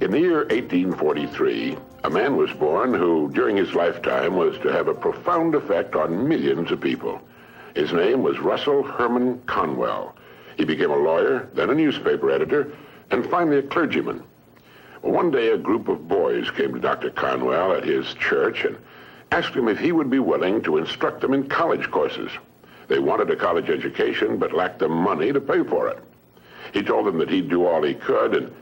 In the year 1843, a man was born who, during his lifetime, was to have a profound effect on millions of people. His name was Russell Herman Conwell. He became a lawyer, then a newspaper editor, and finally a clergyman. Well, one day, a group of boys came to Dr. Conwell at his church and asked him if he would be willing to instruct them in college courses. They wanted a college education, but lacked the money to pay for it. He told them that he'd do all he could, and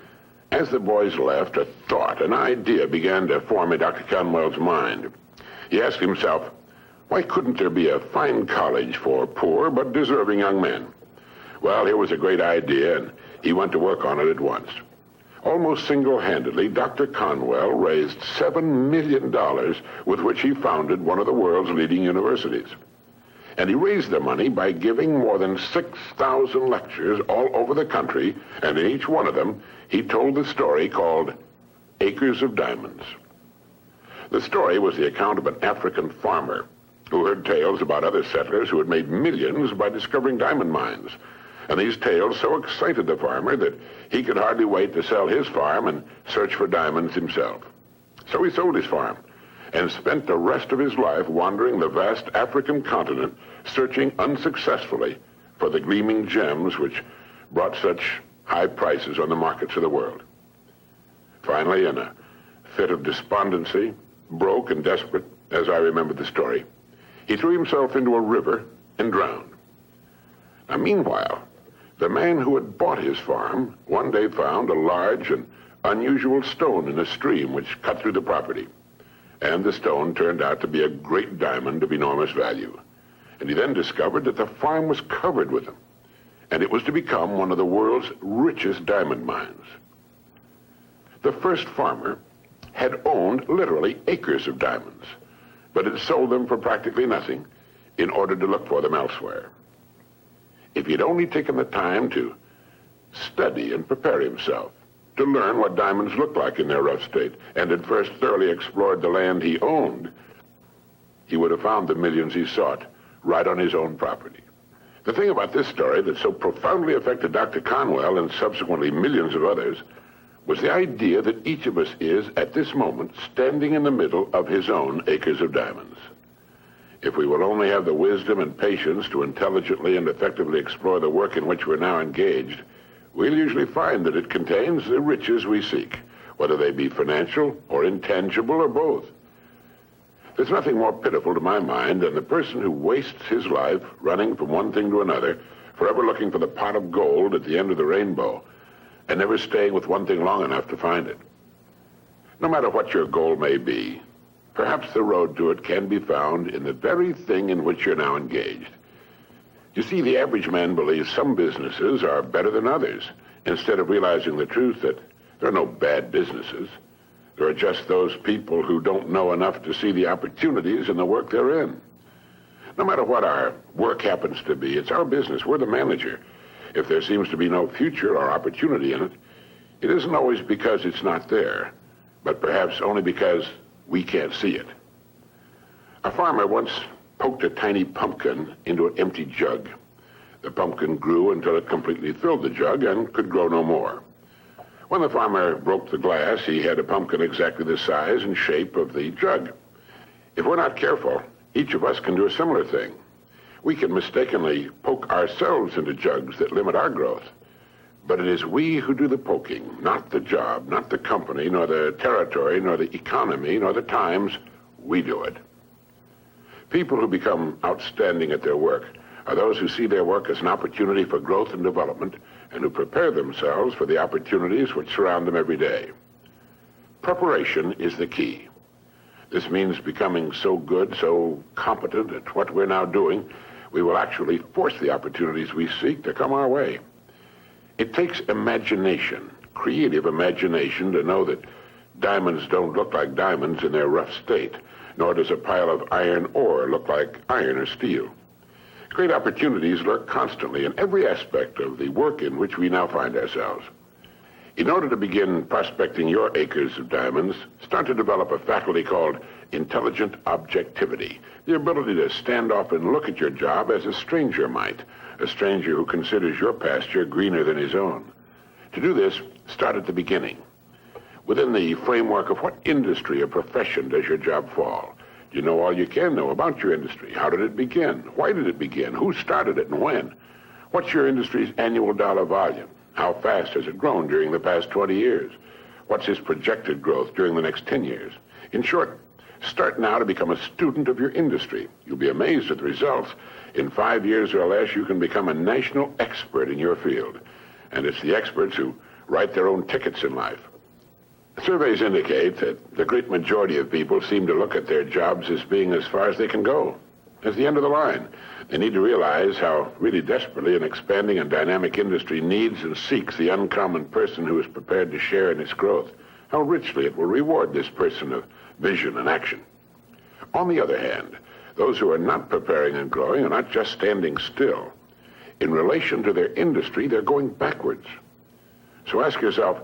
as the boys left, a thought, an idea began to form in Dr. Conwell's mind. He asked himself, why couldn't there be a fine college for poor but deserving young men? Well, here was a great idea, and he went to work on it at once. Almost single-handedly, Dr. Conwell raised $7 million with which he founded one of the world's leading universities. And he raised the money by giving more than 6,000 lectures all over the country, and in each one of them, he told the story called Acres of Diamonds. The story was the account of an African farmer who heard tales about other settlers who had made millions by discovering diamond mines. And these tales so excited the farmer that he could hardly wait to sell his farm and search for diamonds himself. So he sold his farm and spent the rest of his life wandering the vast African continent, searching unsuccessfully for the gleaming gems which brought such high prices on the markets of the world. Finally, in a fit of despondency, broke and desperate, as I remember the story, he threw himself into a river and drowned. Now, meanwhile, the man who had bought his farm one day found a large and unusual stone in a stream which cut through the property. And the stone turned out to be a great diamond of enormous value. And he then discovered that the farm was covered with them, and it was to become one of the world's richest diamond mines. The first farmer had owned literally acres of diamonds, but had sold them for practically nothing in order to look for them elsewhere. If he'd only taken the time to study and prepare himself, to learn what diamonds looked like in their rough state, and had first thoroughly explored the land he owned, he would have found the millions he sought right on his own property. The thing about this story that so profoundly affected Dr. Conwell and subsequently millions of others was the idea that each of us is, at this moment, standing in the middle of his own acres of diamonds. If we will only have the wisdom and patience to intelligently and effectively explore the work in which we're now engaged, we'll usually find that it contains the riches we seek, whether they be financial or intangible or both. There's nothing more pitiful to my mind than the person who wastes his life running from one thing to another, forever looking for the pot of gold at the end of the rainbow, and never staying with one thing long enough to find it. No matter what your goal may be, perhaps the road to it can be found in the very thing in which you're now engaged. You see, the average man believes some businesses are better than others, instead of realizing the truth that there are no bad businesses. There are just those people who don't know enough to see the opportunities in the work they're in. No matter what our work happens to be, it's our business. We're the manager. If there seems to be no future or opportunity in it, it isn't always because it's not there, but perhaps only because we can't see it. A farmer once poked a tiny pumpkin into an empty jug. The pumpkin grew until it completely filled the jug and could grow no more. When the farmer broke the glass, he had a pumpkin exactly the size and shape of the jug. If we're not careful, each of us can do a similar thing. We can mistakenly poke ourselves into jugs that limit our growth. But it is we who do the poking, not the job, not the company, nor the territory, nor the economy, nor the times. We do it. People who become outstanding at their work are those who see their work as an opportunity for growth and development, and who prepare themselves for the opportunities which surround them every day. Preparation is the key. This means becoming so good, so competent at what we're now doing, we will actually force the opportunities we seek to come our way. It takes imagination, creative imagination, to know that diamonds don't look like diamonds in their rough state, nor does a pile of iron ore look like iron or steel. Great opportunities lurk constantly in every aspect of the work in which we now find ourselves. In order to begin prospecting your acres of diamonds, start to develop a faculty called intelligent objectivity, the ability to stand off and look at your job as a stranger might, a stranger who considers your pasture greener than his own. To do this, start at the beginning. Within the framework of what industry or profession does your job fall? Do you know all you can know about your industry? How did it begin? Why did it begin? Who started it and when? What's your industry's annual dollar volume? How fast has it grown during the past 20 years? What's its projected growth during the next 10 years? In short, start now to become a student of your industry. You'll be amazed at the results. In 5 years or less, you can become a national expert in your field. And it's the experts who write their own tickets in life. Surveys indicate that the great majority of people seem to look at their jobs as being as far as they can go, as the end of the line. They need to realize how really desperately an expanding and dynamic industry needs and seeks the uncommon person who is prepared to share in its growth, how richly it will reward this person of vision and action. On the other hand, those who are not preparing and growing are not just standing still. In relation to their industry, they're going backwards. So ask yourself,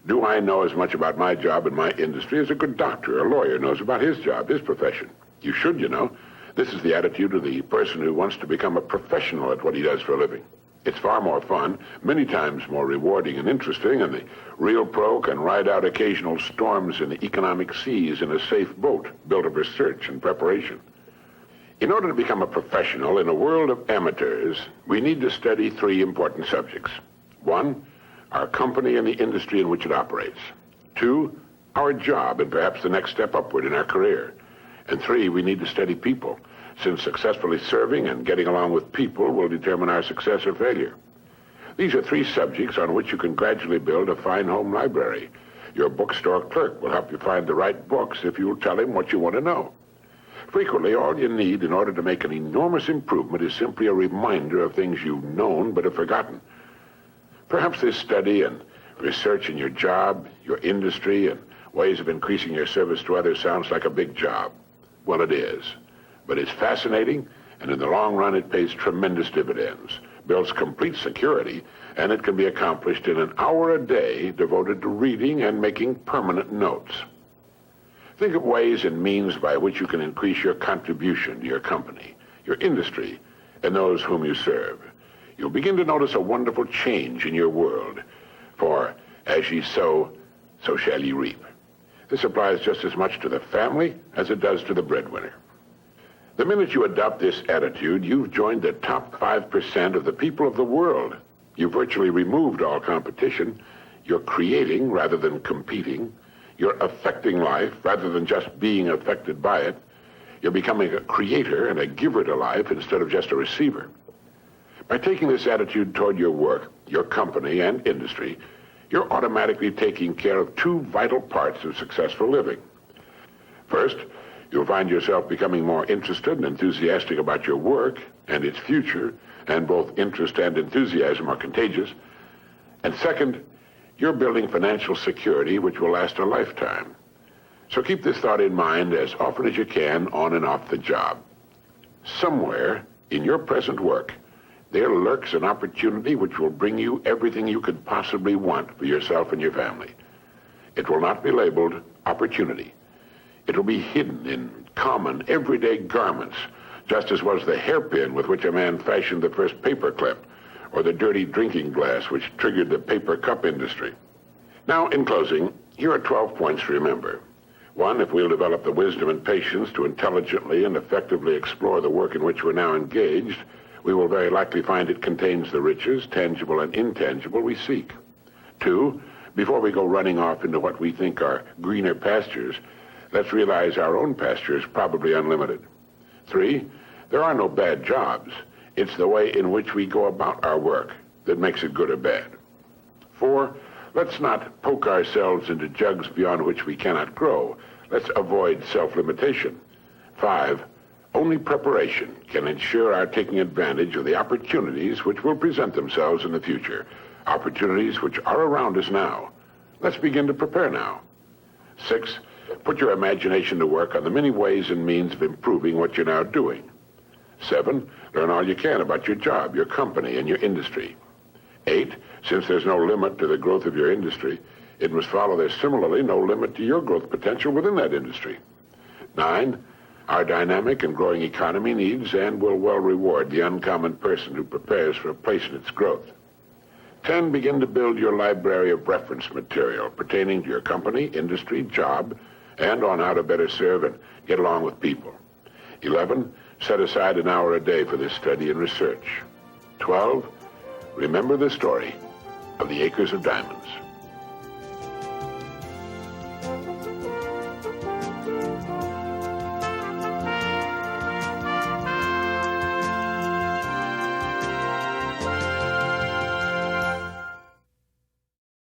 do I know as much about my job and my industry as a good doctor or lawyer knows about his job, his profession? You should, you know. This is the attitude of the person who wants to become a professional at what he does for a living. It's far more fun, many times more rewarding and interesting, and the real pro can ride out occasional storms in the economic seas in a safe boat built of research and preparation. In order to become a professional in a world of amateurs, we need to study 3 important subjects. 1, our company and the industry in which it operates. 2, our job and perhaps the next step upward in our career. And 3, we need to study people, since successfully serving and getting along with people will determine our success or failure. These are 3 subjects on which you can gradually build a fine home library. Your bookstore clerk will help you find the right books if you'll tell him what you want to know. Frequently, all you need in order to make an enormous improvement is simply a reminder of things you've known but have forgotten. Perhaps this study and research in your job, your industry, and ways of increasing your service to others sounds like a big job. Well, it is. But it's fascinating, and in the long run, it pays tremendous dividends, builds complete security, and it can be accomplished in an hour a day devoted to reading and making permanent notes. Think of ways and means by which you can increase your contribution to your company, your industry, and those whom you serve. You'll begin to notice a wonderful change in your world, for as ye sow, so shall ye reap. This applies just as much to the family as it does to the breadwinner. The minute you adopt this attitude, you've joined the top 5% of the people of the world. You've virtually removed all competition. You're creating rather than competing. You're affecting life rather than just being affected by it. You're becoming a creator and a giver to life instead of just a receiver. By taking this attitude toward your work, your company, and industry, you're automatically taking care of 2 vital parts of successful living. First, you'll find yourself becoming more interested and enthusiastic about your work and its future, and both interest and enthusiasm are contagious. And second, you're building financial security which will last a lifetime. So keep this thought in mind as often as you can on and off the job. Somewhere in your present work, there lurks an opportunity which will bring you everything you could possibly want for yourself and your family. It will not be labeled opportunity. It will be hidden in common, everyday garments, just as was the hairpin with which a man fashioned the first paper clip, or the dirty drinking glass which triggered the paper cup industry. Now, in closing, here are 12 points to remember. 1, if we'll develop the wisdom and patience to intelligently and effectively explore the work in which we're now engaged, we will very likely find it contains the riches, tangible and intangible, we seek. 2, before we go running off into what we think are greener pastures, let's realize our own pasture is probably unlimited. 3, there are no bad jobs. It's the way in which we go about our work that makes it good or bad. 4, let's not poke ourselves into jugs beyond which we cannot grow. Let's avoid self-limitation. 5, only preparation can ensure our taking advantage of the opportunities which will present themselves in the future, opportunities which are around us now. Let's begin to prepare now. 6, put your imagination to work on the many ways and means of improving what you're now doing. 7, learn all you can about your job, your company, and your industry. 8, since there's no limit to the growth of your industry, it must follow there's similarly no limit to your growth potential within that industry. 9, our dynamic and growing economy needs and will well reward the uncommon person who prepares for a place in its growth. 10, begin to build your library of reference material pertaining to your company, industry, job, and on how to better serve and get along with people. 11, set aside an hour a day for this study and research. 12, remember the story of the acres of diamonds.